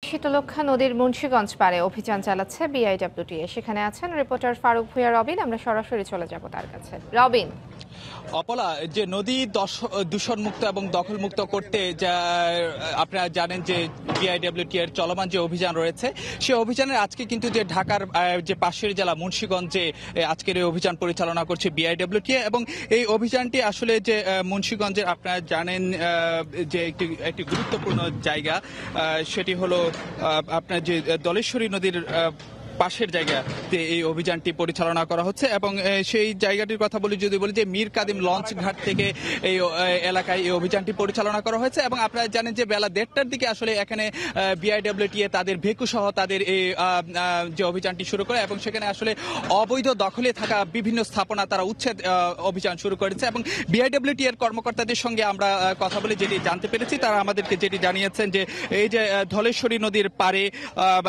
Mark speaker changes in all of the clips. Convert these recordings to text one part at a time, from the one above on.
Speaker 1: শীতলক্ষ্যা নদীর মুন্সিগঞ্জ পাড়ে অভিযান চালাচ্ছে বিআইডব্লিউটিএ। সেখানে আছেন রিপোর্টার ফারুক ভূঁইয়া রবিন। আমরা সরাসরি চলে যাব তার কাছে। রবিন,
Speaker 2: অপলা, যে নদী দূষণমুক্ত এবং দখলমুক্ত করতে যা আপনারা জানেন যে বিআইডব্লিউটি এর চলমান যে অভিযান রয়েছে, সেই অভিযানের আজকে কিন্তু যে ঢাকার যে পাশের জেলা মুন্সিগঞ্জে আজকের এই অভিযান পরিচালনা করছে বিআইডব্লিউটি, এবং এই অভিযানটি আসলে যে মুন্সিগঞ্জের আপনারা জানেন যে একটি গুরুত্বপূর্ণ জায়গা, সেটি হলো আপনার যে দলেশ্বরী নদীর পাশের জায়গাতে এই অভিযানটি পরিচালনা করা হচ্ছে। এবং সেই জায়গাটির কথা বলি যে মীর কাদিম লঞ্চ ঘাট থেকে এই এলাকায় এই অভিযানটি পরিচালনা করা হয়েছে। এবং আপনারা জানেন যে বেলা 1:30টার দিকে আসলে এখানে বিআইডব্লিউটিএ তাদের ভেকু সহ তাদের এই যে অভিযানটি শুরু করে, এবং সেখানে আসলে অবৈধ দখলে থাকা বিভিন্ন স্থাপনা তারা উচ্ছেদ অভিযান শুরু করেছে। এবং বিআইডব্লিউটি এর কর্মকর্তাদের সঙ্গে আমরা কথা বলে যেটি জানতে পেরেছি, তারা আমাদেরকে যেটি জানিয়েছেন যে এই যে ধলেশ্বরী নদীর পাড়ে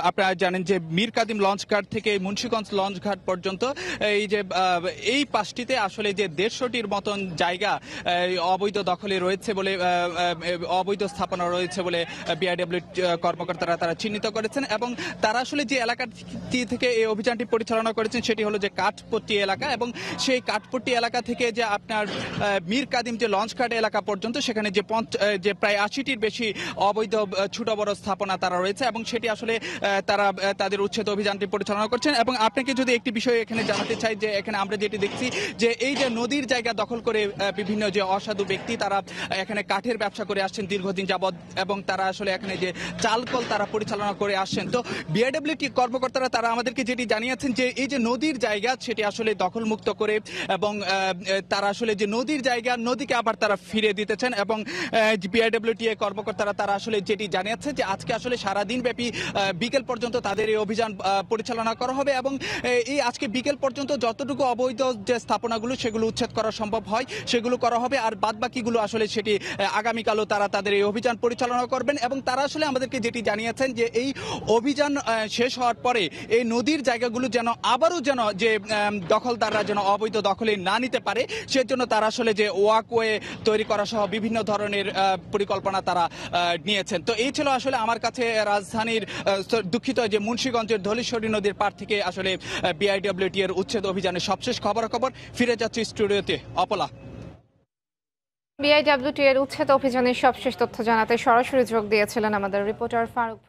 Speaker 2: আপনারা জানেন যে মীর কাদিম লঞ্চ ঘাট থেকে মুন্সিগঞ্জ লঞ্চ ঘাট পর্যন্ত এই যে এই পাশটিতে আসলে যে 150টির মতন জায়গা অবৈধ দখলে রয়েছে বলে, অবৈধ স্থাপনা রয়েছে বলে বিআইডব্লিউ কর্মকর্তারা তারা চিহ্নিত করেছেন। এবং তারা আসলে যে এলাকাটি থেকে এই অভিযানটি পরিচালনা করেছেন সেটি হলো যে কাঠপট্টি এলাকা, এবং সেই কাঠপট্টি এলাকা থেকে যে আপনার মীর কাদিম যে লঞ্চ ঘাট এলাকা পর্যন্ত সেখানে যে প্রায় 80টির বেশি অবৈধ ছোট বড় স্থাপনা তারা রয়েছে, এবং সেটি আসলে তারা তাদের উচ্ছেদ অভিযানটি পরিচালনা করছেন। এবং আপনাকে যদি একটি বিষয় এখানে জানাতে চাই যে এখানে আমরা যেটি দেখছি যে এই যে নদীর জায়গা দখল করে বিভিন্ন যে অসাধু ব্যক্তি তারা এখানে কাঠের ব্যবসা করে আসছেন দীর্ঘদিন যাবৎ, এবং তারা আসলে এখানে যে চালকল তারা পরিচালনা করে আসছেন। তো বিআইডব্লিউটি কর্মকর্তারা তারা আমাদেরকে যেটি জানিয়েছেন যে এই যে নদীর জায়গা সেটি আসলে দখলমুক্ত করে, এবং তারা আসলে যে নদীর জায়গা নদীকে আবার তারা ফিরে দিতেছেন। এবং বিআইডব্লিউটি কর্মকর্তারা তারা আসলে যেটি জানিয়েছে যে আজকে আসলে সারাদিন ব্যাপী বিকেল পর্যন্ত তাদের এই অভিযান পরিচালনা করা হবে, এবং এই আজকে বিকেল পর্যন্ত যতটুকু অবৈধ যে স্থাপনাগুলো সেগুলো উচ্ছেদ করা সম্ভব হয় সেগুলো করা হবে, আর বাদবাকিগুলো আসলে সেটি আগামীকালও তারা তাদের এই অভিযান পরিচালনা করবেন। এবং তারা আসলে আমাদেরকে যেটি জানিয়েছেন যে এই অভিযান শেষ হওয়ার পরে এই নদীর জায়গাগুলো যেন আবারও যেন যে দখলদাররা যেন অবৈধ দখলে না নিতে পারে, সেজন্য তারা আসলে যে ওয়াকওয়ে তৈরি করা সহ বিভিন্ন ধরনের পরিকল্পনা তারা নিয়েছেন। তো এই ছিল আসলে আমার কাছে রাজধানীর দুঃখিত যে মুন্সিগঞ্জের ধলেশ্বরী নদীর পার থেকে আসলে বিআইডব্লিউটি এর উচ্ছেদ অভিযানের সবশেষ খবরাখবর। ফিরে যাচ্ছি স্টুডিওতে। অপলা,
Speaker 1: বিআইডব্লিউটি এর উচ্ছেদ অভিযানের সবশেষ তথ্য জানাতে সরাসরি যোগ দিয়েছিলেন আমাদের রিপোর্টার ফারুক।